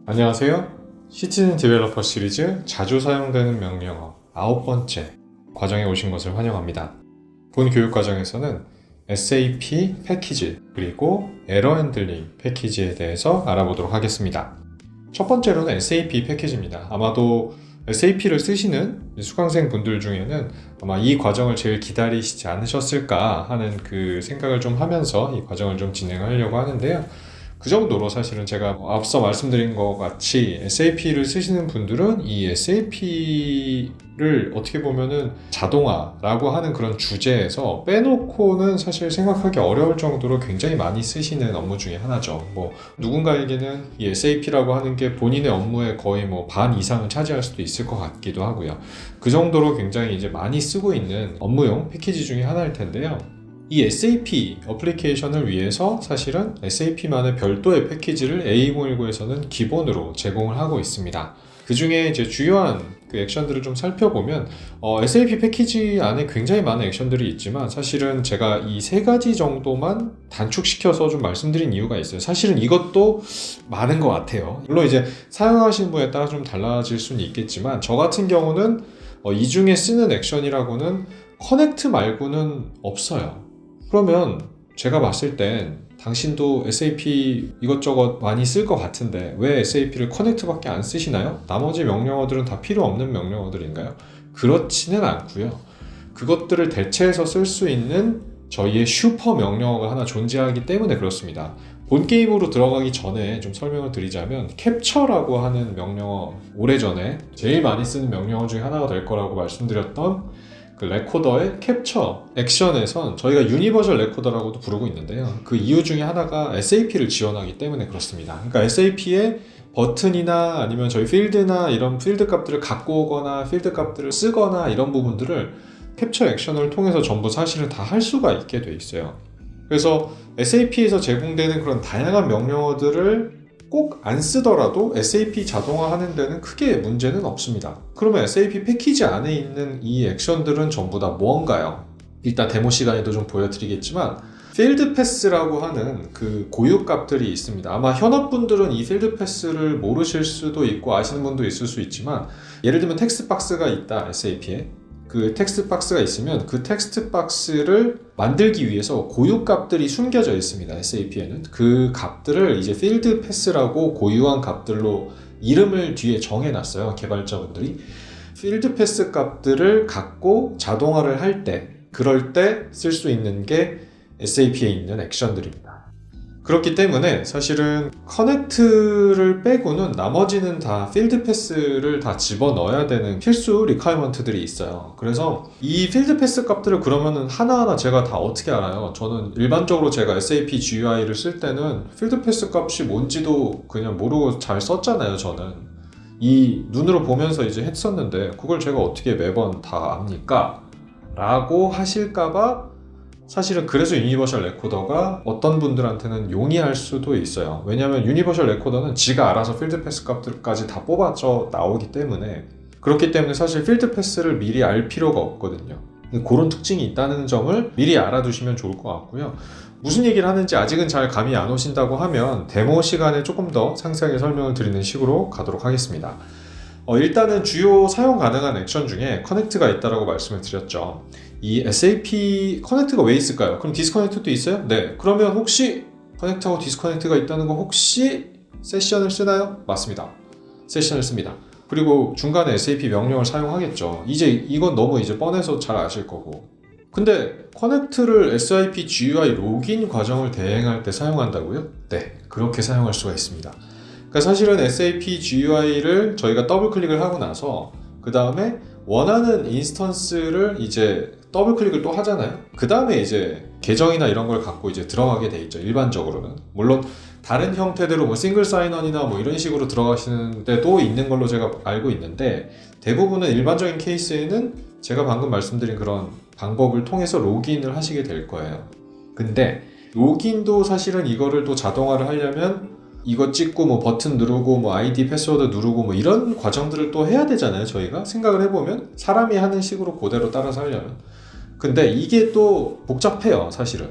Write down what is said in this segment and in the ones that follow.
안녕하세요. 시티즌 디벨로퍼 시리즈 자주 사용되는 명령어 9번째 과정에 오신 것을 환영합니다. 본 교육 과정에서는 SAP 패키지 그리고 에러 핸들링 패키지에 대해서 알아보도록 하겠습니다. 첫 번째로는 SAP 패키지입니다. 아마도 SAP를 쓰시는 수강생 분들 중에는 아마 이 과정을 제일 기다리시지 않으셨을까 하는 그 생각을 좀 하면서 이 과정을 좀 진행하려고 하는데요. 그 정도로 사실은 제가 앞서 말씀드린 것 같이 SAP를 쓰시는 분들은 이 SAP를 어떻게 보면은 자동화라고 하는 그런 주제에서 빼놓고는 사실 생각하기 어려울 정도로 굉장히 많이 쓰시는 업무 중에 하나죠. 누군가에게는 이 SAP라고 하는 게 본인의 업무의 거의 반 이상을 차지할 수도 있을 것 같기도 하고요. 그 정도로 굉장히 이제 많이 쓰고 있는 업무용 패키지 중에 하나일 텐데요. 이 SAP 어플리케이션을 위해서 사실은 SAP만의 별도의 패키지를 A2019에서는 기본으로 제공을 하고 있습니다. 그 중에 이제 주요한 그 액션들을 좀 살펴보면 SAP 패키지 안에 굉장히 많은 액션들이 있지만 사실은 제가 이 세 가지 정도만 단축시켜서 좀 말씀드린 이유가 있어요. 사실은 이것도 많은 것 같아요. 물론 이제 사용하시는 분에 따라 좀 달라질 수는 있겠지만 저 같은 경우는 이 중에 쓰는 액션이라고는 커넥트 말고는 없어요. 그러면 제가 봤을 땐 당신도 SAP 이것저것 많이 쓸 것 같은데 왜 SAP를 커넥트밖에 안 쓰시나요? 나머지 명령어들은 다 필요 없는 명령어들인가요? 그렇지는 않고요. 그것들을 대체해서 쓸 수 있는 저희의 슈퍼 명령어가 하나 존재하기 때문에 그렇습니다. 본 게임으로 들어가기 전에 좀 설명을 드리자면 캡처라고 하는 명령어, 오래전에 제일 많이 쓰는 명령어 중에 하나가 될 거라고 말씀드렸던 그 레코더의 캡처 액션에선 저희가 유니버셜 레코더라고도 부르고 있는데요. 그 이유 중에 하나가 SAP를 지원하기 때문에 그렇습니다. 그러니까 SAP에 버튼이나 아니면 저희 필드나 이런 필드 값들을 갖고 오거나 필드 값들을 쓰거나 이런 부분들을 캡처 액션을 통해서 전부 사실은 다 할 수가 있게 돼 있어요. 그래서 SAP에서 제공되는 그런 다양한 명령어들을 꼭 안 쓰더라도 SAP 자동화하는 데는 크게 문제는 없습니다. 그러면 SAP 패키지 안에 있는 이 액션들은 전부 다 뭔가요? 일단 데모 시간에도 좀 보여드리겠지만 필드 패스라고 하는 그 고유 값들이 있습니다. 아마 현업분들은 이 필드 패스를 모르실 수도 있고 아시는 분도 있을 수 있지만 예를 들면 텍스트 박스가 있다, SAP에. 그 텍스트 박스가 있으면 그 텍스트 박스를 만들기 위해서 고유 값들이 숨겨져 있습니다. SAP에는 그 값들을 이제 필드 패스라고 고유한 값들로 이름을 뒤에 정해놨어요. 개발자분들이 필드 패스 값들을 갖고 자동화를 할 때, 그럴 때 쓸 수 있는 게 SAP에 있는 액션들입니다. 그렇기 때문에 사실은 커넥트를 빼고는 나머지는 다 필드 패스를 다 집어넣어야 되는 필수 리퀘어먼트들이 있어요. 그래서 이 필드 패스 값들을 그러면은 하나하나 제가 다 어떻게 알아요? 저는 일반적으로 제가 SAP GUI를 쓸 때는 필드 패스 값이 뭔지도 그냥 모르고 잘 썼잖아요. 저는 이 눈으로 보면서 이제 했었는데 그걸 제가 어떻게 매번 다 압니까? 라고 하실까봐 사실은 그래서 유니버셜 레코더가 어떤 분들한테는 용이할 수도 있어요. 왜냐하면 유니버셜 레코더는 지가 알아서 필드 패스 값들까지 다 뽑아져 나오기 때문에, 그렇기 때문에 사실 필드 패스를 미리 알 필요가 없거든요. 그런 특징이 있다는 점을 미리 알아두시면 좋을 것 같고요. 무슨 얘기를 하는지 아직은 잘 감이 안 오신다고 하면 데모 시간에 조금 더 상세하게 설명을 드리는 식으로 가도록 하겠습니다. 일단은 주요 사용 가능한 액션 중에 커넥트가 있다고 말씀을 드렸죠. 이 SAP 커넥트가 왜 있을까요? 그럼 디스커넥트도 있어요? 네. 그러면 혹시 커넥트하고 디스커넥트가 있다는 거 혹시 세션을 쓰나요? 맞습니다. 세션을 씁니다. 그리고 중간에 SAP 명령을 사용하겠죠. 이제 이건 너무 이제 뻔해서 잘 아실 거고. 근데 커넥트를 SAP GUI 로긴 과정을 대행할 때 사용한다고요? 네. 그렇게 사용할 수가 있습니다. 그러니까 사실은 SAP GUI를 저희가 더블 클릭을 하고 나서 그 다음에 원하는 인스턴스를 이제 더블 클릭을 또 하잖아요. 그 다음에 이제 계정이나 이런 걸 갖고 이제 들어가게 돼 있죠. 일반적으로는. 물론 다른 형태대로 싱글 사인언이나 이런 식으로 들어가시는 데도 있는 걸로 제가 알고 있는데, 대부분은 일반적인 케이스에는 제가 방금 말씀드린 그런 방법을 통해서 로그인을 하시게 될 거예요. 근데 로그인도 사실은 이거를 또 자동화를 하려면 이거 찍고 버튼 누르고 아이디 패스워드 누르고 이런 과정들을 또 해야 되잖아요. 저희가 생각을 해보면 사람이 하는 식으로 그대로 따라서 하려면. 근데 이게 또 복잡해요. 사실은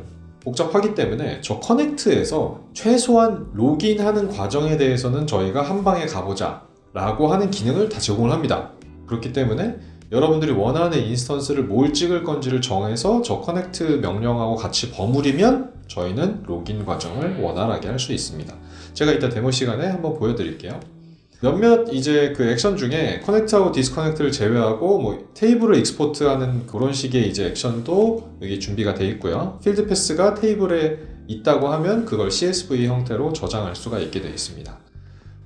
복잡하기 때문에 저 커넥트에서 최소한 로그인하는 과정에 대해서는 저희가 한 방에 가보자 라고 하는 기능을 다 제공을 합니다. 그렇기 때문에 여러분들이 원하는 인스턴스를 뭘 찍을 건지를 정해서 저 커넥트 명령하고 같이 버무리면 저희는 로그인 과정을 원활하게 할 수 있습니다. 제가 이따 데모 시간에 한번 보여드릴게요. 몇몇 이제 그 액션 중에 커넥트하고 디스커넥트를 제외하고 뭐 테이블을 익스포트하는 그런 식의 이제 액션도 여기 준비가 되어 있고요. 필드 패스가 테이블에 있다고 하면 그걸 CSV 형태로 저장할 수가 있게 되어 있습니다.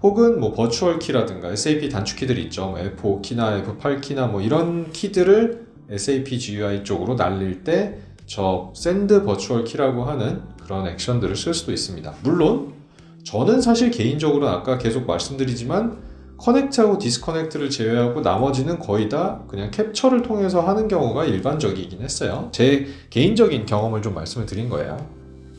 혹은 뭐 버추얼 키라든가 SAP 단축 키들이 있죠. 뭐 F5 키나 F8 키나 뭐 이런 키들을 SAP GUI 쪽으로 날릴 때 저 샌드 버추얼 키라고 하는 그런 액션들을 쓸 수도 있습니다. 물론 저는 사실 개인적으로 아까 계속 말씀드리지만 커넥트하고 디스커넥트를 제외하고 나머지는 거의 다 그냥 캡처를 통해서 하는 경우가 일반적이긴 했어요. 제 개인적인 경험을 좀 말씀을 드린 거예요.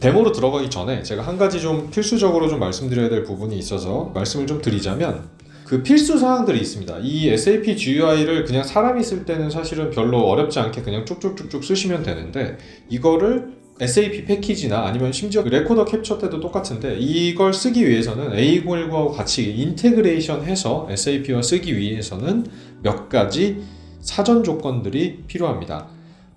데모로 들어가기 전에 제가 한 가지 좀 필수적으로 좀 말씀드려야 될 부분이 있어서 말씀을 좀 드리자면 그 필수 사항들이 있습니다. 이 SAP GUI를 그냥 사람이 쓸 때는 사실은 별로 어렵지 않게 그냥 쭉쭉쭉쭉 쓰시면 되는데 이거를 SAP 패키지나 아니면 심지어 레코더 캡처 때도 똑같은데 이걸 쓰기 위해서는 A019하고 같이 인테그레이션 해서 SAP와 쓰기 위해서는 몇 가지 사전 조건들이 필요합니다.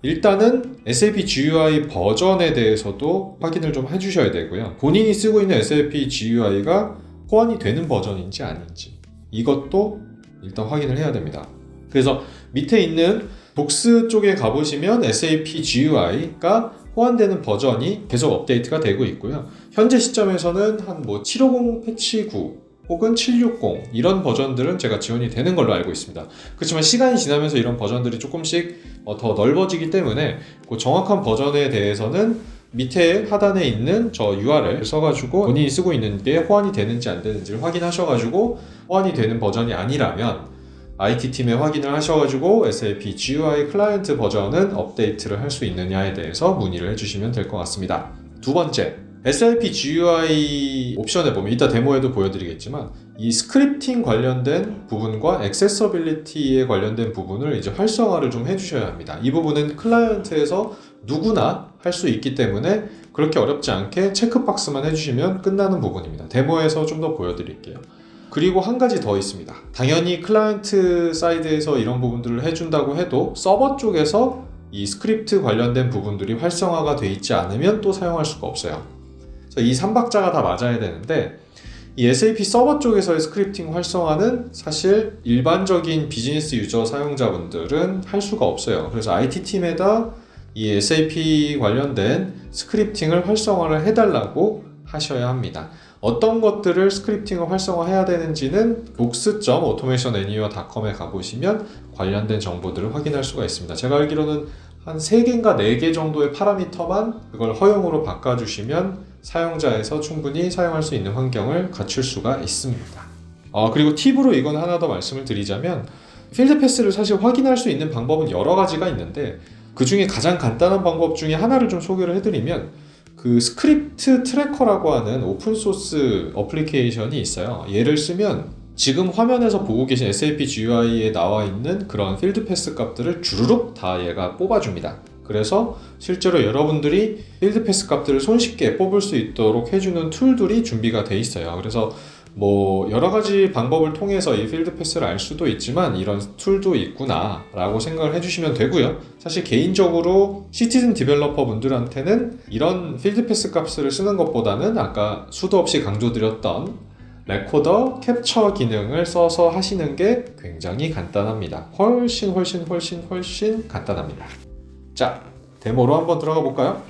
일단은 SAP GUI 버전에 대해서도 확인을 좀 해주셔야 되고요. 본인이 쓰고 있는 SAP GUI가 호환이 되는 버전인지 아닌지 이것도 일단 확인을 해야 됩니다. 그래서 밑에 있는 복스 쪽에 가보시면 SAP GUI가 호환되는 버전이 계속 업데이트가 되고 있고요. 현재 시점에서는 한 뭐 750 패치 9 혹은 760 이런 버전들은 제가 지원이 되는 걸로 알고 있습니다. 그렇지만 시간이 지나면서 이런 버전들이 조금씩 더 넓어지기 때문에 그 정확한 버전에 대해서는 밑에 하단에 있는 저 URL 써가지고 본인이 쓰고 있는 게 호환이 되는지 안 되는지를 확인하셔가지고 호환이 되는 버전이 아니라면 IT팀에 확인을 하셔가지고 SAP GUI 클라이언트 버전은 업데이트를 할 수 있느냐에 대해서 문의를 해주시면 될 것 같습니다. 두 번째, SAP GUI 옵션에 보면 이따 데모에도 보여드리겠지만 이 스크립팅 관련된 부분과 액세서빌리티에 관련된 부분을 이제 활성화를 좀 해주셔야 합니다. 이 부분은 클라이언트에서 누구나 할 수 있기 때문에 그렇게 어렵지 않게 체크박스만 해주시면 끝나는 부분입니다. 데모에서 좀 더 보여드릴게요. 그리고 한 가지 더 있습니다. 당연히 클라이언트 사이드에서 이런 부분들을 해준다고 해도 서버 쪽에서 이 스크립트 관련된 부분들이 활성화가 돼 있지 않으면 또 사용할 수가 없어요. 그래서 이 3박자가 다 맞아야 되는데 이 SAP 서버 쪽에서의 스크립팅 활성화는 사실 일반적인 비즈니스 유저 사용자분들은 할 수가 없어요. 그래서 IT팀에다 이 SAP 관련된 스크립팅을 활성화를 해달라고 하셔야 합니다. 어떤 것들을 스크립팅을 활성화해야 되는지는 box.automationanywhere.com에 가보시면 관련된 정보들을 확인할 수가 있습니다. 제가 알기로는 한 3개인가 4개 정도의 파라미터만 그걸 허용으로 바꿔주시면 사용자에서 충분히 사용할 수 있는 환경을 갖출 수가 있습니다. 그리고 팁으로 이건 하나 더 말씀을 드리자면 필드 패스를 사실 확인할 수 있는 방법은 여러 가지가 있는데 그 중에 가장 간단한 방법 중에 하나를 좀 소개를 해드리면 그 스크립트 트래커라고 하는 오픈소스 어플리케이션이 있어요. 얘를 쓰면 지금 화면에서 보고 계신 SAP GUI에 나와 있는 그런 필드 패스 값들을 주르륵 다 얘가 뽑아줍니다. 그래서 실제로 여러분들이 필드 패스 값들을 손쉽게 뽑을 수 있도록 해주는 툴들이 준비가 돼 있어요. 그래서 뭐 여러 가지 방법을 통해서 이 필드 패스를 알 수도 있지만 이런 툴도 있구나 라고 생각을 해주시면 되고요. 사실 개인적으로 시티즌 디벨로퍼 분들한테는 이런 필드 패스 값을 쓰는 것보다는 아까 수도 없이 강조드렸던 레코더 캡처 기능을 써서 하시는 게 굉장히 간단합니다. 훨씬 간단합니다. 자, 데모로 한번 들어가 볼까요?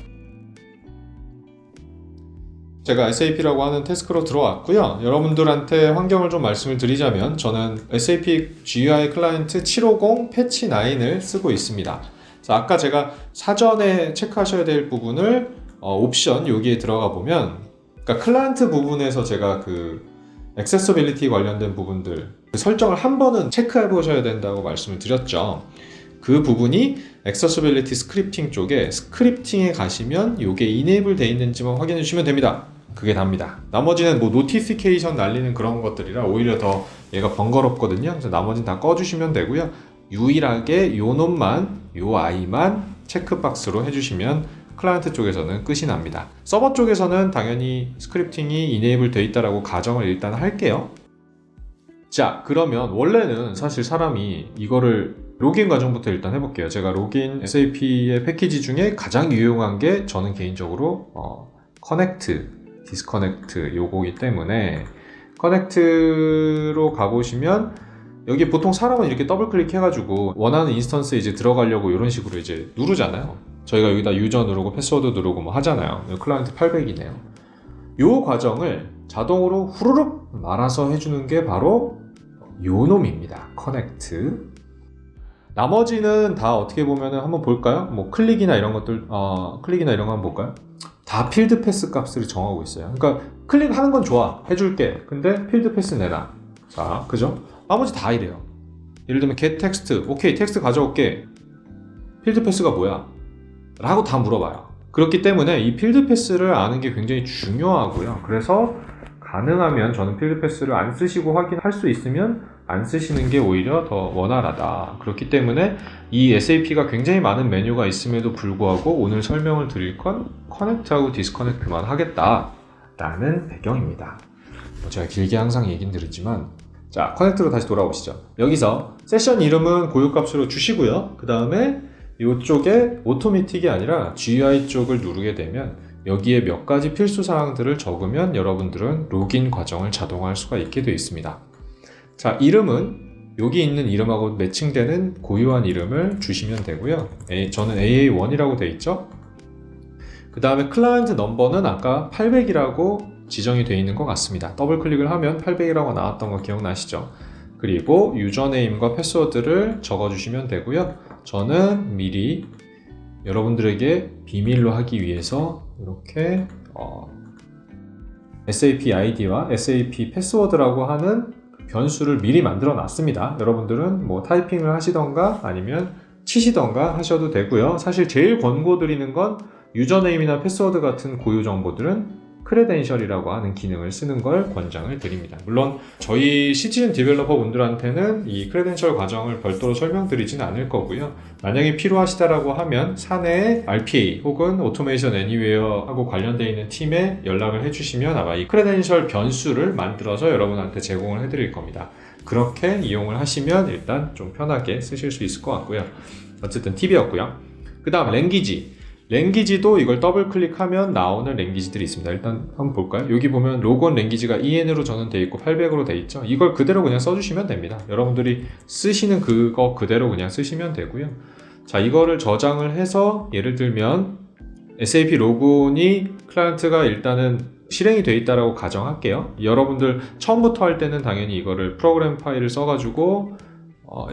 제가 SAP라고 하는 태스크로 들어왔고요. 여러분들한테 환경을 좀 말씀을 드리자면 저는 SAP GUI 클라이언트 750 패치 9을 쓰고 있습니다. 그래서 아까 제가 사전에 체크하셔야 될 부분을 옵션 여기에 들어가 보면 그러니까 클라이언트 부분에서 제가 그 액세서빌리티 관련된 부분들 그 설정을 한 번은 체크해 보셔야 된다고 말씀을 드렸죠. 그 부분이 액세서빌리티 스크립팅 쪽에 스크립팅에 가시면 이게 이네이블 되어 있는지만 확인해 주시면 됩니다. 그게 답니다. 나머지는 뭐 노티피케이션 날리는 그런 것들이라 오히려 더 얘가 번거롭거든요. 그래서 나머지는 다 꺼주시면 되고요. 유일하게 요 놈만, 요 아이만 체크박스로 해주시면 클라이언트 쪽에서는 끝이 납니다. 서버 쪽에서는 당연히 스크립팅이 이네이블 되어 있다라고 가정을 일단 할게요. 자, 그러면 원래는 사실 사람이 이거를 로그인 과정부터 일단 해볼게요. 제가 로그인 SAP의 패키지 중에 가장 유용한 게 저는 개인적으로 커넥트, 디스커넥트 요거기 때문에 커넥트로 가보시면 여기 보통 사람은 이렇게 더블 클릭해가지고 원하는 인스턴스에 이제 들어가려고 이런 식으로 이제 누르잖아요. 저희가 여기다 유저 누르고 패스워드 누르고 뭐 하잖아요. 클라이언트 800이네요. 요 과정을 자동으로 후루룩 말아서 해주는 게 바로 요 놈입니다. 커넥트. 나머지는 다 어떻게 보면은 한번 볼까요? 뭐 클릭이나 이런 것들, 클릭이나 이런 거 한번 볼까요? 다 필드 패스 값을 정하고 있어요. 그러니까 클릭하는 건 좋아, 해줄게. 근데 필드 패스 내놔. 자, 그죠? 나머지 다 이래요. 예를 들면 get text, 오케이, 텍스트 가져올게. 필드 패스가 뭐야? 라고 다 물어봐요. 그렇기 때문에 이 필드 패스를 아는 게 굉장히 중요하고요. 그래서 가능하면 저는 필드 패스를 안 쓰시고 확인할 수 있으면 안 쓰시는 게 오히려 더 원활하다. 그렇기 때문에 이 SAP가 굉장히 많은 메뉴가 있음에도 불구하고 오늘 설명을 드릴 건 커넥트하고 디스커넥트만 하겠다라는 배경입니다. 제가 길게 항상 얘기는 드렸지만, 자, 커넥트로 다시 돌아오시죠. 여기서 세션 이름은 고유값으로 주시고요. 그 다음에 이쪽에 오토매틱이 아니라 GUI 쪽을 누르게 되면 여기에 몇 가지 필수 사항들을 적으면 여러분들은 로그인 과정을 자동화할 수가 있게 되어 있습니다. 자, 이름은 여기 있는 이름하고 매칭되는 고유한 이름을 주시면 되고요. 저는 AA1이라고 되어 있죠. 그 다음에 클라이언트 넘버는 아까 800이라고 지정이 되어 있는 것 같습니다. 더블 클릭을 하면 800이라고 나왔던 거 기억나시죠? 그리고 유저네임과 패스워드를 적어주시면 되고요. 저는 미리 여러분들에게 비밀로 하기 위해서 이렇게 SAP ID와 SAP 패스워드라고 하는 변수를 미리 만들어 놨습니다. 여러분들은 뭐 타이핑을 하시던가 아니면 치시던가 하셔도 되고요. 사실 제일 권고드리는 건 유저네임이나 패스워드 같은 고유 정보들은 크레덴셜이라고 하는 기능을 쓰는 걸 권장을 드립니다. 물론 저희 시티즌 디벨로퍼 분들한테는 이 크레덴셜 과정을 별도로 설명드리진 않을 거고요. 만약에 필요하시다라고 하면 사내에 RPA 혹은 오토메이션 애니웨어하고 관련되어 있는 팀에 연락을 해주시면 아마 이 크레덴셜 변수를 만들어서 여러분한테 제공을 해드릴 겁니다. 그렇게 이용을 하시면 일단 좀 편하게 쓰실 수 있을 것 같고요. 어쨌든 팁이었고요. 그 다음 랭귀지도 이걸 더블 클릭하면 나오는 랭귀지들이 있습니다. 일단 한번 볼까요? 여기 보면 로그온 랭귀지가 EN으로 저는 돼 있고 800으로 돼 있죠. 이걸 그대로 그냥 써주시면 됩니다. 여러분들이 쓰시는 그거 그대로 그냥 쓰시면 되고요. 자, 이거를 저장을 해서 예를 들면 SAP 로그온이 클라이언트가 일단은 실행이 돼 있다라고 가정할게요. 여러분들 처음부터 할 때는 당연히 이거를 프로그램 파일을 써가지고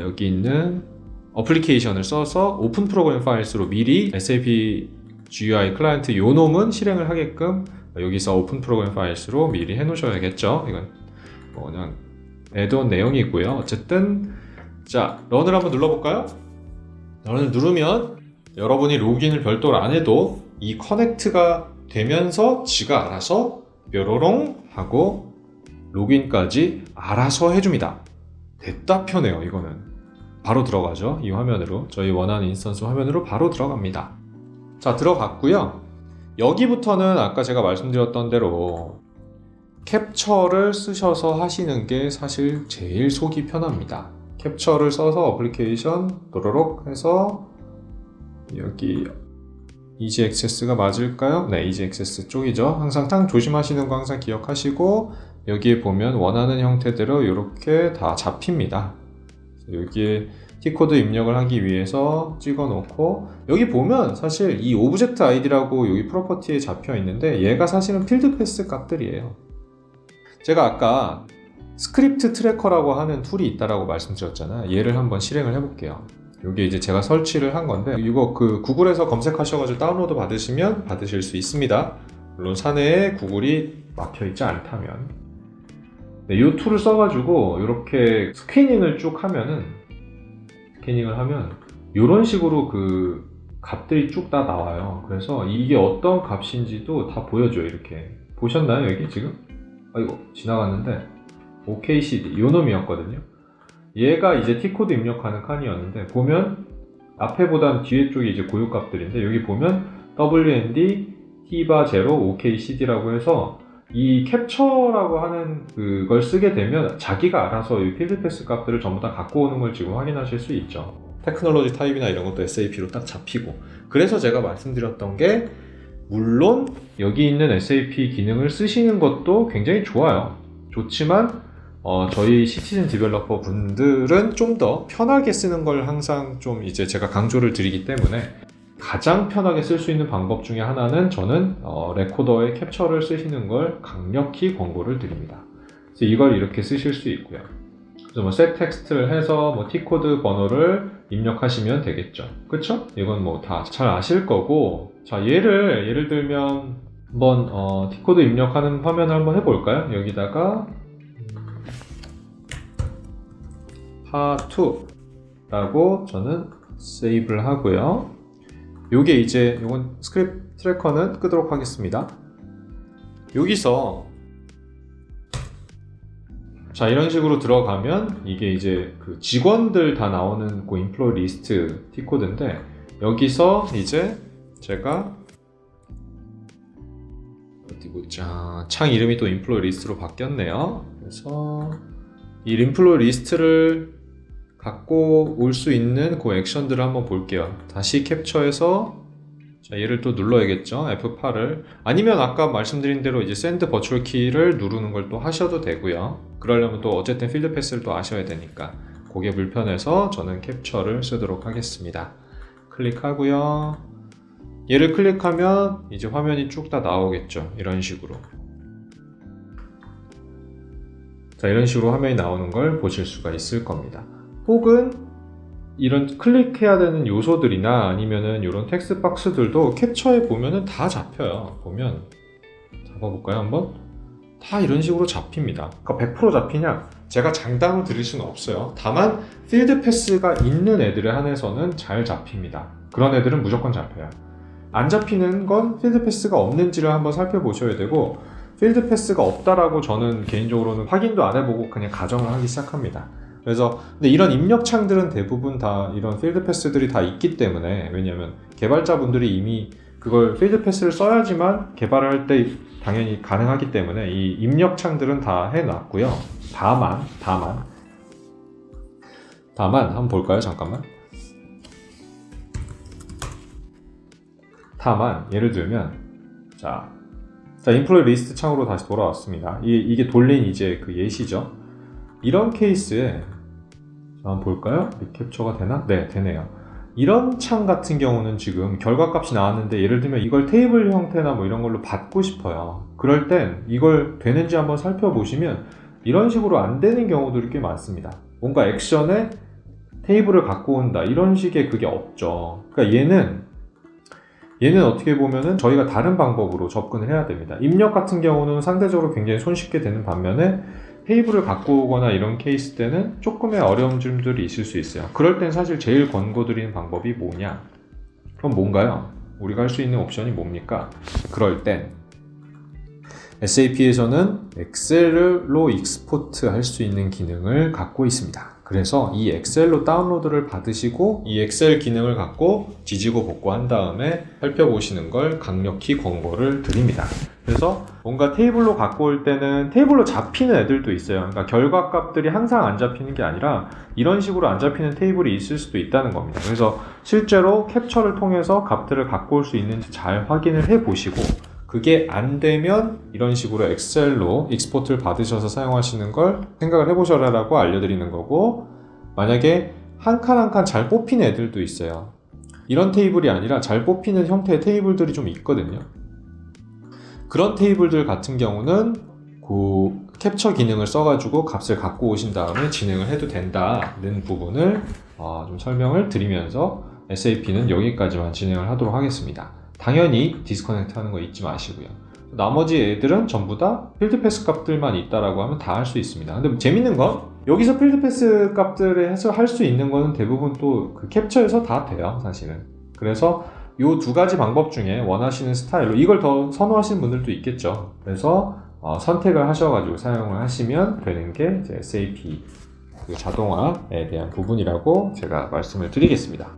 여기 있는 어플리케이션을 써서 오픈 프로그램 파일스로 미리 SAP GUI 클라이언트 요 놈은 실행을 하게끔 여기서 오픈 프로그램 파일스로 미리 해 놓으셔야겠죠. 이건 그냥 애드온 내용이고요. 어쨌든 자, 런을 한번 눌러볼까요? 런을 누르면 여러분이 로그인을 별도로 안 해도 이 커넥트가 되면서 지가 알아서 뾰로롱 하고 로그인까지 알아서 해줍니다. 됐다 편해요. 이거는 바로 들어가죠. 이 화면으로 저희 원하는 인스턴스 화면으로 바로 들어갑니다. 자, 들어갔고요. 여기부터는 아까 제가 말씀드렸던 대로 캡처를 쓰셔서 하시는 게 사실 제일 속이 편합니다. 캡처를 써서 어플리케이션 도로록 해서 여기 이지 액세스가 맞을까요? 네, 이지 액세스 쪽이죠. 항상 딱 조심하시는 거 항상 기억하시고 여기에 보면 원하는 형태대로 이렇게 다 잡힙니다. 여기에 T코드 입력을 하기 위해서 찍어 놓고 여기 보면 사실 이 오브젝트 아이디라고 여기 프로퍼티에 잡혀 있는데 얘가 사실은 필드 패스 값들이에요. 제가 아까 스크립트 트래커라고 하는 툴이 있다라고 말씀드렸잖아요. 얘를 한번 실행을 해볼게요. 여기 이제 제가 설치를 한 건데 이거 그 구글에서 검색하셔가지고 다운로드 받으시면 받으실 수 있습니다. 물론 사내에 구글이 막혀 있지 않다면. 네, 이 툴을 써가지고 이렇게 스캐닝을 쭉 하면은 이런 식으로 그 값들이 쭉 다 나와요. 그래서 이게 어떤 값인지도 다 보여줘요. 이렇게 보셨나요? 여기 지금? 아이고 지나갔는데 OKCD 요 놈이었거든요. 얘가 이제 T코드 입력하는 칸이었는데 보면 앞에보단 뒤에 쪽이 이제 고유 값들인데 여기 보면 WND T바0 OKCD라고 해서 이 캡처라고 하는 그걸 쓰게 되면 자기가 알아서 이 필드 패스 값들을 전부 다 갖고 오는 걸 지금 확인하실 수 있죠. 테크놀로지 타입이나 이런 것도 SAP로 딱 잡히고, 그래서 제가 말씀드렸던 게, 물론 여기 있는 SAP 기능을 쓰시는 것도 굉장히 좋아요. 좋지만 저희 시티즌 디벨로퍼 분들은 좀 더 편하게 쓰는 걸 항상 좀 이제 제가 강조를 드리기 때문에, 가장 편하게 쓸 수 있는 방법 중에 하나는 저는 레코더의 캡처를 쓰시는 걸 강력히 권고를 드립니다. 그래서 이걸 이렇게 쓰실 수 있고요. 그래서 뭐 set 텍스트를 해서 뭐 T코드 번호를 입력하시면 되겠죠. 그쵸? 이건 뭐 다 잘 아실 거고, 자, 예를 들면 한번 T코드 입력하는 화면을 한번 해볼까요? 여기다가 파2 라고 저는 세이브를 하고요. 요게 이제 요건 스크립트 트래커는 끄도록 하겠습니다. 여기서 자, 이런 식으로 들어가면 이게 이제 그 직원들 다 나오는 그 인플로이 리스트 T코드인데, 여기서 이제 제가 어디 보자, 창 이름이 또 인플로이 리스트로 바뀌었네요. 그래서 이 인플로이 리스트를 갖고 올 수 있는 그 액션들을 한번 볼게요. 다시 캡처해서, 자, 얘를 또 눌러야겠죠. F8을. 아니면 아까 말씀드린 대로 이제 send virtual key를 누르는 걸 또 하셔도 되고요. 그러려면 또 어쨌든 필드 패스를 또 아셔야 되니까 그게 불편해서 저는 캡처를 쓰도록 하겠습니다. 클릭하고요. 얘를 클릭하면 이제 화면이 쭉 다 나오겠죠. 이런 식으로. 자, 이런 식으로 화면이 나오는 걸 보실 수가 있을 겁니다. 혹은 이런 클릭해야 되는 요소들이나 아니면은 이런 텍스트 박스들도 캡처해 보면은 다 잡혀요. 보면 잡아볼까요 한번? 다 이런 식으로 잡힙니다. 그러니까 100% 잡히냐? 제가 장담을 드릴 수는 없어요. 다만 필드 패스가 있는 애들에 한해서는 잘 잡힙니다. 그런 애들은 무조건 잡혀요. 안 잡히는 건 필드 패스가 없는지를 한번 살펴보셔야 되고, 필드 패스가 없다라고 저는 개인적으로는 확인도 안 해보고 그냥 가정을 하기 시작합니다. 그래서 근데 이런 입력 창들은 대부분 다 이런 필드 패스들이 다 있기 때문에, 왜냐면 개발자분들이 이미 그걸 필드 패스를 써야지만 개발을 할 때 당연히 가능하기 때문에 이 입력 창들은 다 해놨고요. 다만 한번 볼까요? 잠깐만. 다만 예를 들면 자 인플로이 리스트 창으로 다시 돌아왔습니다. 이게 돌린 이제 그 예시죠. 이런 케이스에 한번 볼까요? 리캡처가 되나? 네, 되네요. 이런 창 같은 경우는 지금 결과값이 나왔는데, 예를 들면 이걸 테이블 형태나 뭐 이런 걸로 받고 싶어요. 그럴 땐 이걸 되는지 한번 살펴보시면 이런 식으로 안 되는 경우들이 꽤 많습니다. 뭔가 액션에 테이블을 갖고 온다, 이런 식의 그게 없죠. 그러니까 얘는 어떻게 보면은 저희가 다른 방법으로 접근을 해야 됩니다. 입력 같은 경우는 상대적으로 굉장히 손쉽게 되는 반면에 테이블을 갖고 오거나 이런 케이스 때는 조금의 어려움들이 있을 수 있어요. 그럴 땐 사실 제일 권고드리는 방법이 뭐냐? 그럼 뭔가요? 우리가 할 수 있는 옵션이 뭡니까? 그럴 땐 SAP에서는 엑셀로 익스포트 할 수 있는 기능을 갖고 있습니다. 그래서 이 엑셀로 다운로드를 받으시고 이 엑셀 기능을 갖고 지지고 볶고한 다음에 살펴보시는 걸 강력히 권고를 드립니다. 그래서 뭔가 테이블로 갖고 올 때는 테이블로 잡히는 애들도 있어요. 그러니까 결과값들이 항상 안 잡히는 게 아니라 이런 식으로 안 잡히는 테이블이 있을 수도 있다는 겁니다. 그래서 실제로 캡처를 통해서 값들을 갖고 올 수 있는지 잘 확인을 해 보시고, 그게 안 되면 이런 식으로 엑셀로 익스포트를 받으셔서 사용하시는 걸 생각을 해보셔라라고 알려드리는 거고, 만약에 한 칸 한 칸 잘 뽑히는 애들도 있어요. 이런 테이블이 아니라 잘 뽑히는 형태의 테이블들이 좀 있거든요. 그런 테이블들 같은 경우는 그 캡처 기능을 써가지고 값을 갖고 오신 다음에 진행을 해도 된다는 부분을 좀 설명을 드리면서 SAP는 여기까지만 진행을 하도록 하겠습니다. 당연히 디스커넥트 하는 거 잊지 마시고요. 나머지 애들은 전부 다 필드 패스 값들만 있다라고 하면 다 할 수 있습니다. 근데 재밌는 건 여기서 필드 패스 값들을 해서 할 수 있는 거는 대부분 또 그 캡처에서 다 돼요, 사실은. 그래서 이 두 가지 방법 중에 원하시는 스타일로, 이걸 더 선호하시는 분들도 있겠죠. 그래서 선택을 하셔가지고 사용을 하시면 되는 게 이제 SAP 그 자동화에 대한 부분이라고 제가 말씀을 드리겠습니다.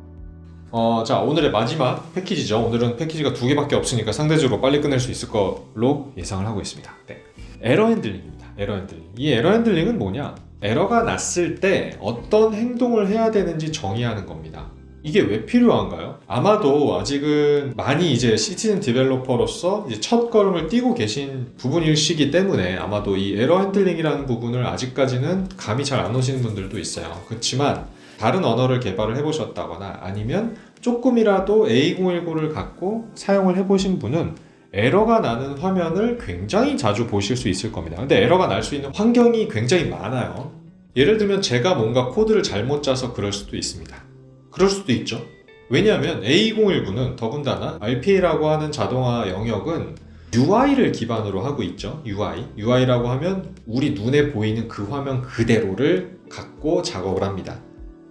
자, 오늘의 마지막 패키지죠. 오늘은 패키지가 2개밖에 없으니까 상대적으로 빨리 끝낼 수 있을 걸로 예상을 하고 있습니다. 네. 에러 핸들링입니다. 에러 핸들링. 이 에러 핸들링은 뭐냐? 에러가 났을 때 어떤 행동을 해야 되는지 정의하는 겁니다. 이게 왜 필요한가요? 아마도 아직은 많이 이제 시티즌 디벨로퍼로서 이제 첫 걸음을 띄고 계신 부분일시기 때문에 아마도 이 에러 핸들링이라는 부분을 아직까지는 감이 잘 안 오시는 분들도 있어요. 그렇지만 다른 언어를 개발을 해보셨다거나 아니면 조금이라도 A019를 갖고 사용을 해보신 분은 에러가 나는 화면을 굉장히 자주 보실 수 있을 겁니다. 근데 에러가 날 수 있는 환경이 굉장히 많아요. 예를 들면 제가 뭔가 코드를 잘못 짜서 그럴 수도 있습니다. 그럴 수도 있죠. 왜냐하면 A2019는 더군다나 RPA라고 하는 자동화 영역은 UI를 기반으로 하고 있죠. UI라고 하면 우리 눈에 보이는 그 화면 그대로를 갖고 작업을 합니다.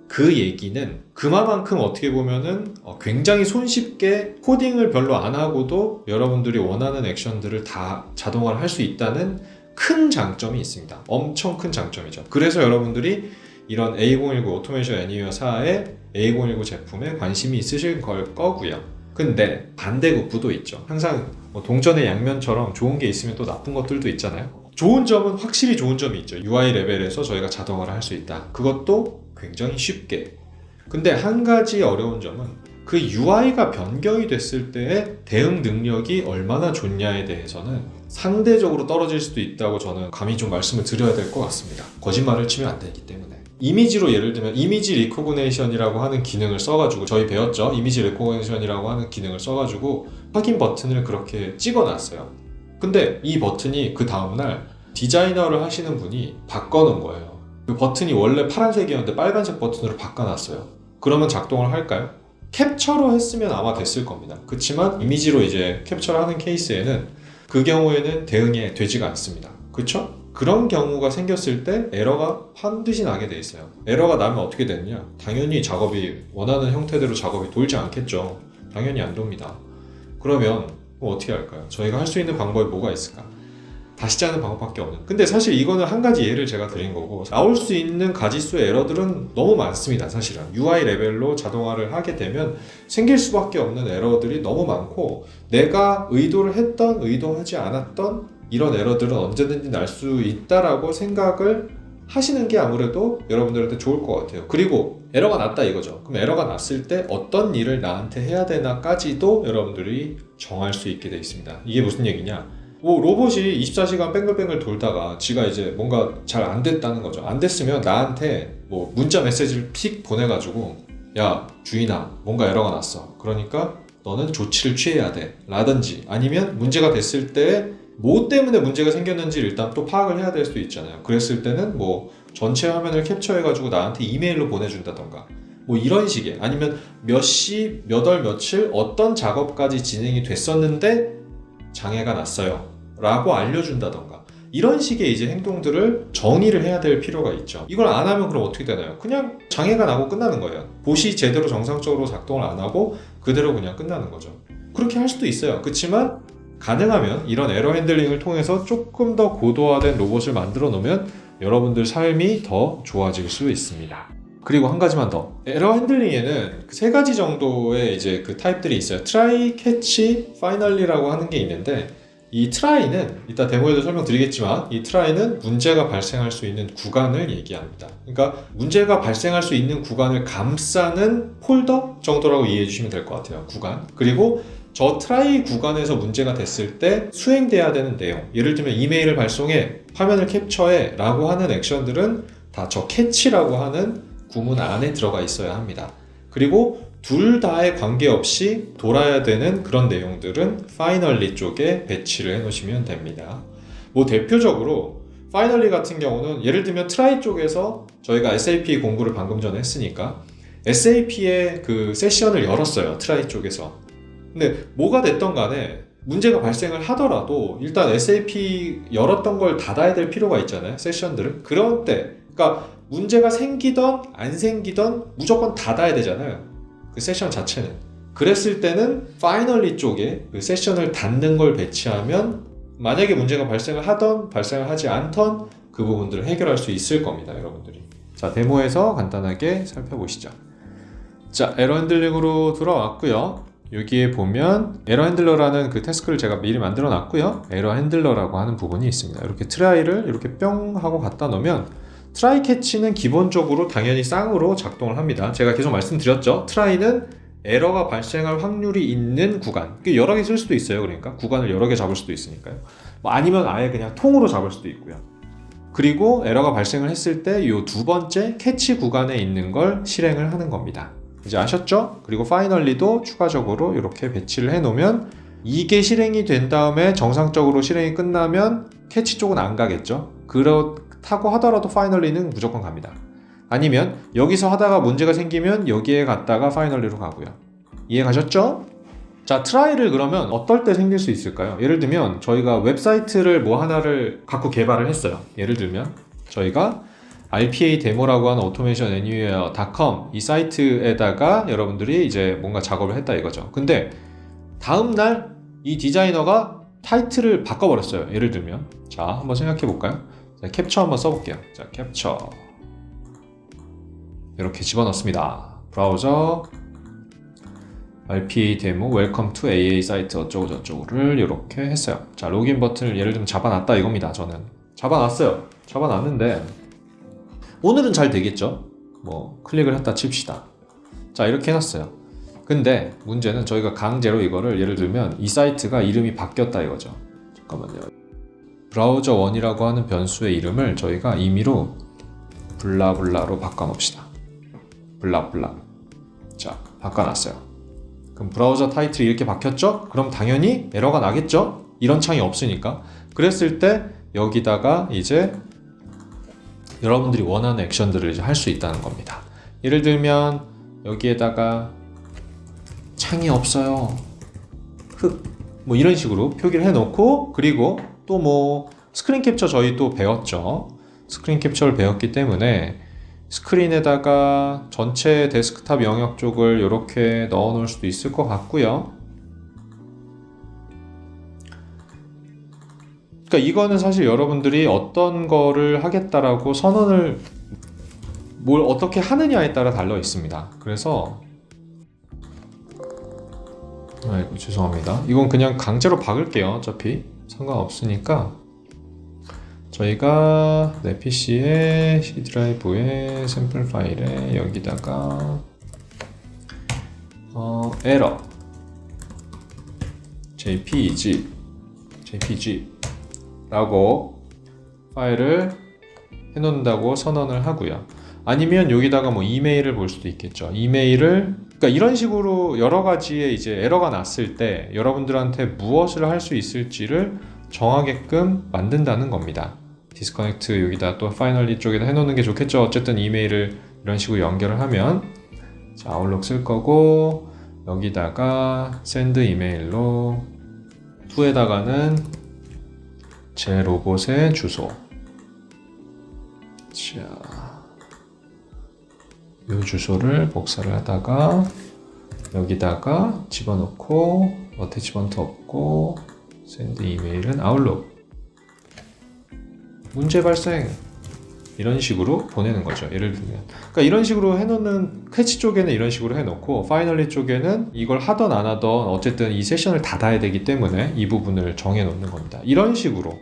그 얘기는 그만큼 어떻게 보면은 굉장히 손쉽게 코딩을 별로 안 하고도 여러분들이 원하는 액션들을 다 자동화를 할 수 있다는 큰 장점이 있습니다. 엄청 큰 장점이죠. 그래서 여러분들이 이런 A019 오토메이션 애니어사의 A019 제품에 관심이 있으실 걸 거고요. 근데 반대급부도 있죠. 항상 동전의 양면처럼 좋은 게 있으면 또 나쁜 것들도 있잖아요. 좋은 점은 확실히 좋은 점이 있죠. UI 레벨에서 저희가 자동화를 할 수 있다. 그것도 굉장히 쉽게. 근데 한 가지 어려운 점은 그 UI가 변경이 됐을 때의 대응 능력이 얼마나 좋냐에 대해서는 상대적으로 떨어질 수도 있다고 저는 감히 좀 말씀을 드려야 될 것 같습니다. 거짓말을 치면 안 되기 때문에. 이미지로 예를 들면 이미지 리코그네이션이라고 하는 기능을 써가지고 저희 배웠죠. 이미지 리코그네이션이라고 하는 기능을 써가지고 확인 버튼을 그렇게 찍어놨어요. 근데 이 버튼이 그 다음날 디자이너를 하시는 분이 바꿔놓은 거예요. 그 버튼이 원래 파란색이었는데 빨간색 버튼으로 바꿔놨어요. 그러면 작동을 할까요? 캡처로 했으면 아마 됐을 겁니다. 그렇지만 이미지로 이제 캡처를 하는 케이스에는 그 경우에는 대응이 되지가 않습니다. 그렇죠? 그런 경우가 생겼을 때 에러가 반드시 나게 돼 있어요. 에러가 나면 어떻게 되느냐? 당연히 작업이 원하는 형태대로 작업이 돌지 않겠죠. 당연히 안 돕니다. 그러면 어떻게 할까요? 저희가 할 수 있는 방법이 뭐가 있을까? 다시 짜는 방법밖에 없는. 근데 사실 이거는 한 가지 예를 제가 드린 거고 나올 수 있는 가지수의 에러들은 너무 많습니다. 사실은 UI 레벨로 자동화를 하게 되면 생길 수밖에 없는 에러들이 너무 많고 내가 의도를 했던 의도하지 않았던 이런 에러들은 언제든지 날 수 있다라고 생각을 하시는 게 아무래도 여러분들한테 좋을 것 같아요. 그리고 에러가 났다 이거죠. 그럼 에러가 났을 때 어떤 일을 나한테 해야 되나까지도 여러분들이 정할 수 있게 돼 있습니다. 이게 무슨 얘기냐? 로봇이 24시간 뱅글뱅글 돌다가 지가 이제 뭔가 잘 안 됐다는 거죠. 안 됐으면 나한테 문자 메시지를 픽 보내가지고 야 주인아 뭔가 에러가 났어. 그러니까 너는 조치를 취해야 돼 라든지 아니면 문제가 됐을 때 뭐 때문에 문제가 생겼는지를 일단 또 파악을 해야 될 수도 있잖아요. 그랬을 때는 전체 화면을 캡처해가지고 나한테 이메일로 보내준다던가 이런 식의 아니면 몇 시, 몇 월, 며칠 어떤 작업까지 진행이 됐었는데 장애가 났어요 라고 알려준다던가 이런 식의 이제 행동들을 정의를 해야 될 필요가 있죠. 이걸 안 하면 그럼 어떻게 되나요? 그냥 장애가 나고 끝나는 거예요. 봇이 제대로 정상적으로 작동을 안 하고 그대로 그냥 끝나는 거죠. 그렇게 할 수도 있어요. 그렇지만 가능하면 이런 에러 핸들링을 통해서 조금 더 고도화된 로봇을 만들어 놓으면 여러분들 삶이 더 좋아질 수 있습니다. 그리고 한 가지만 더. 에러 핸들링에는 3가지 정도의 이제 그 타입들이 있어요. 트라이, 캐치, 파이널리라고 하는 게 있는데 이 트라이는 이따 데모에도 설명드리겠지만 이 트라이는 문제가 발생할 수 있는 구간을 얘기합니다. 그러니까 문제가 발생할 수 있는 구간을 감싸는 폴더 정도라고 이해해 주시면 될 것 같아요. 구간. 그리고 저 트라이 구간에서 문제가 됐을 때 수행돼야 되는 내용, 예를 들면 이메일을 발송해, 화면을 캡처해 라고 하는 액션들은 다 저 캐치라고 하는 구문 안에 들어가 있어야 합니다. 그리고 둘 다에 관계없이 돌아야 되는 그런 내용들은 파이널리 쪽에 배치를 해 놓으시면 됩니다. 대표적으로 파이널리 같은 경우는 예를 들면 트라이 쪽에서 저희가 SAP 공부를 방금 전에 했으니까 SAP의 그 세션을 열었어요. 트라이 쪽에서. 근데 뭐가 됐던 간에 문제가 발생을 하더라도 일단 SAP 열었던 걸 닫아야 될 필요가 있잖아요. 세션들은. 그런 때 그러니까 문제가 생기던 안 생기던 무조건 닫아야 되잖아요. 그 세션 자체는. 그랬을 때는 파이널리 쪽에 그 세션을 닫는 걸 배치하면 만약에 문제가 발생을 하던 발생을 하지 않던 그 부분들을 해결할 수 있을 겁니다. 여러분들이. 자, 데모에서 간단하게 살펴보시죠. 자, 에러 핸들링으로 들어왔고요. 여기에 보면 에러 핸들러라는 그 태스크를 제가 미리 만들어 놨고요. 에러 핸들러라고 하는 부분이 있습니다. 이렇게 트라이를 이렇게 뿅 하고 갖다 놓으면 트라이 캐치는 기본적으로 당연히 쌍으로 작동을 합니다. 제가 계속 말씀드렸죠. 트라이는 에러가 발생할 확률이 있는 구간, 여러 개 쓸 수도 있어요. 그러니까 구간을 여러 개 잡을 수도 있으니까요. 아니면 아예 그냥 통으로 잡을 수도 있고요. 그리고 에러가 발생을 했을 때 이 두 번째 캐치 구간에 있는 걸 실행을 하는 겁니다. 이제 아셨죠? 그리고 파이널리도 추가적으로 이렇게 배치를 해 놓으면 이게 실행이 된 다음에 정상적으로 실행이 끝나면 캐치 쪽은 안 가겠죠. 그렇다고 하더라도 파이널리는 무조건 갑니다. 아니면 여기서 하다가 문제가 생기면 여기에 갔다가 파이널리로 가고요. 이해 가셨죠? 자, 트라이를 그러면 어떨 때 생길 수 있을까요? 예를 들면 저희가 웹사이트를 뭐 하나를 갖고 개발을 했어요. 예를 들면 저희가 RPA 데모라고 하는 automationanywhere.com 이 사이트에다가 여러분들이 이제 뭔가 작업을 했다 이거죠. 근데 다음날 이 디자이너가 타이틀을 바꿔버렸어요. 예를 들면 자, 한번 생각해 볼까요? 자, 캡처 한번 써볼게요. 자, 캡처 이렇게 집어넣습니다. 브라우저 RPA 데모 웰컴 투 AA 사이트 어쩌고 저쩌고를 이렇게 했어요. 자, 로그인 버튼을 예를 들면 잡아놨다 이겁니다. 저는 잡아놨어요. 잡아놨는데 오늘은 잘 되겠죠? 뭐 클릭을 했다 칩시다. 자, 이렇게 해놨어요. 근데 문제는 저희가 강제로 이거를 예를 들면 이 사이트가 이름이 바뀌었다 이거죠. 잠깐만요. 브라우저 1이라고 하는 변수의 이름을 저희가 임의로 블라블라로 바꿔놓읍시다. 블라블라. 자, 바꿔놨어요. 그럼 브라우저 타이틀이 이렇게 바뀌었죠? 그럼 당연히 에러가 나겠죠? 이런 창이 없으니까. 그랬을 때 여기다가 이제 여러분들이 원하는 액션들을 이제 할 수 있다는 겁니다. 예를 들면 여기에다가 창이 없어요. 흑. 뭐 이런 식으로 표기를 해놓고 그리고 또 뭐 스크린 캡처 저희 또 배웠죠. 스크린 캡처를 배웠기 때문에 스크린에다가 전체 데스크탑 영역 쪽을 이렇게 넣어 놓을 수도 있을 것 같고요. 그러니까 이거는 사실 여러분들이 어떤 거를 하겠다라고 선언을 뭘 어떻게 하느냐에 따라 달려 있습니다. 그래서 아이고 죄송합니다. 이건 그냥 강제로 박을게요. 어차피 상관없으니까 저희가 내 PC의 C 드라이브의 샘플 파일에 여기다가 에러 JPG 라고 파일을 해놓는다고 선언을 하고요. 아니면 여기다가 뭐 이메일을 볼 수도 있겠죠. 이메일을 그러니까 이런 식으로 여러 가지의 이제 에러가 났을 때 여러분들한테 무엇을 할 수 있을지를 정하게끔 만든다는 겁니다. 디스커넥트 여기다 또 파이널리 쪽에다 해놓는 게 좋겠죠. 어쨌든 이메일을 이런 식으로 연결을 하면 자, 아웃룩 쓸 거고 여기다가 샌드 이메일로 투에다가는 제 로봇의 주소 자, 이 주소를 복사를 하다가 여기다가 집어넣고 어태치먼트 없고 샌드 이메일은 아웃룩 문제 발생 이런 식으로 보내는 거죠. 예를 들면 그러니까 이런 식으로 해놓는 캐치 쪽에는 이런 식으로 해놓고 파이널리 쪽에는 이걸 하던 안 하던 어쨌든 이 세션을 닫아야 되기 때문에 이 부분을 정해 놓는 겁니다. 이런 식으로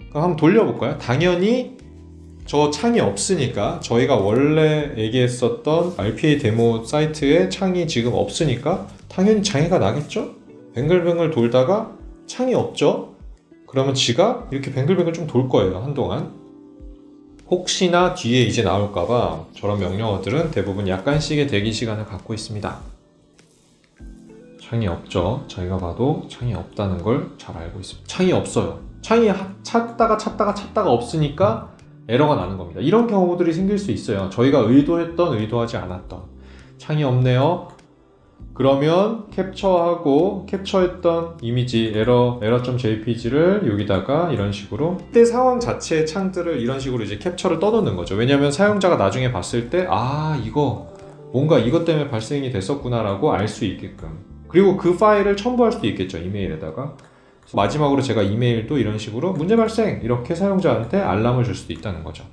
그럼 한번 돌려볼까요? 당연히 저 창이 없으니까 저희가 원래 얘기했었던 RPA 데모 사이트에 창이 지금 없으니까 당연히 장애가 나겠죠? 뱅글뱅글 돌다가 창이 없죠? 그러면 지가 이렇게 뱅글뱅글 좀 돌 거예요. 한동안 혹시나 뒤에 이제 나올까봐 저런 명령어들은 대부분 약간씩의 대기 시간을 갖고 있습니다. 창이 없죠? 저희가 봐도 창이 없다는 걸 잘 알고 있습니다. 창이 없어요. 창이 찾다가 없으니까 에러가 나는 겁니다. 이런 경우들이 생길 수 있어요. 저희가 의도했던 의도하지 않았던 창이 없네요. 그러면 캡처하고 캡처했던 이미지 error.jpg를 여기다가 이런 식으로 그때 상황 자체의 창들을 이런 식으로 이제 캡처를 떠놓는 거죠. 왜냐하면 사용자가 나중에 봤을 때 이거 뭔가 이것 때문에 발생이 됐었구나 라고 알 수 있게끔 그리고 그 파일을 첨부할 수도 있겠죠. 이메일에다가 마지막으로 제가 이메일도 이런 식으로 문제 발생 이렇게 사용자한테 알람을 줄 수도 있다는 거죠.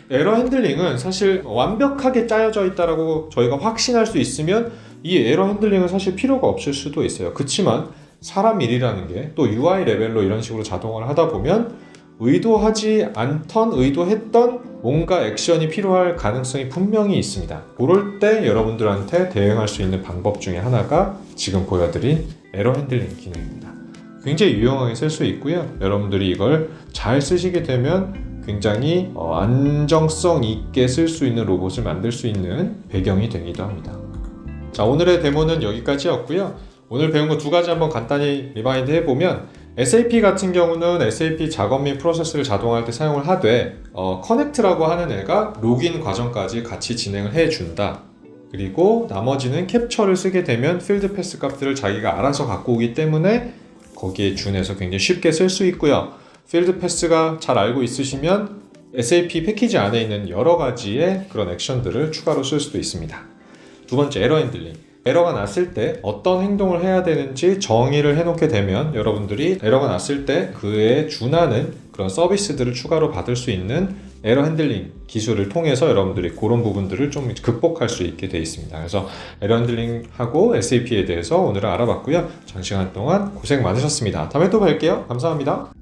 에러 핸들링은 사실 완벽하게 짜여져 있다라고 저희가 확신할 수 있으면 이 에러 핸들링은 사실 필요가 없을 수도 있어요. 그렇지만 사람 일이라는 게 또 UI 레벨로 이런 식으로 자동화를 하다 보면 의도하지 않던 의도했던 뭔가 액션이 필요할 가능성이 분명히 있습니다. 그럴 때 여러분들한테 대응할 수 있는 방법 중에 하나가 지금 보여드린 에러 핸들링 기능입니다. 굉장히 유용하게 쓸 수 있고요. 여러분들이 이걸 잘 쓰시게 되면 굉장히 안정성 있게 쓸 수 있는 로봇을 만들 수 있는 배경이 되기도 합니다. 자, 오늘의 데모는 여기까지였고요. 오늘 배운 거 두 가지 한번 간단히 리마인드 해보면 SAP 같은 경우는 SAP 작업 및 프로세스를 자동화할 때 사용을 하되 커넥트라고 하는 애가 로그인 과정까지 같이 진행을 해준다. 그리고 나머지는 캡처를 쓰게 되면 필드 패스 값들을 자기가 알아서 갖고 오기 때문에 거기에 준해서 굉장히 쉽게 쓸 수 있고요. 필드 패스가 잘 알고 있으시면 SAP 패키지 안에 있는 여러 가지의 그런 액션들을 추가로 쓸 수도 있습니다. 두 번째, 에러 핸들링. 에러가 났을 때 어떤 행동을 해야 되는지 정의를 해놓게 되면 여러분들이 에러가 났을 때 그에 준하는 그런 서비스들을 추가로 받을 수 있는 에러 핸들링 기술을 통해서 여러분들이 그런 부분들을 좀 극복할 수 있게 되어 있습니다. 그래서 에러 핸들링하고 SAP에 대해서 오늘은 알아봤고요. 장시간 동안 고생 많으셨습니다. 다음에 또 뵐게요. 감사합니다.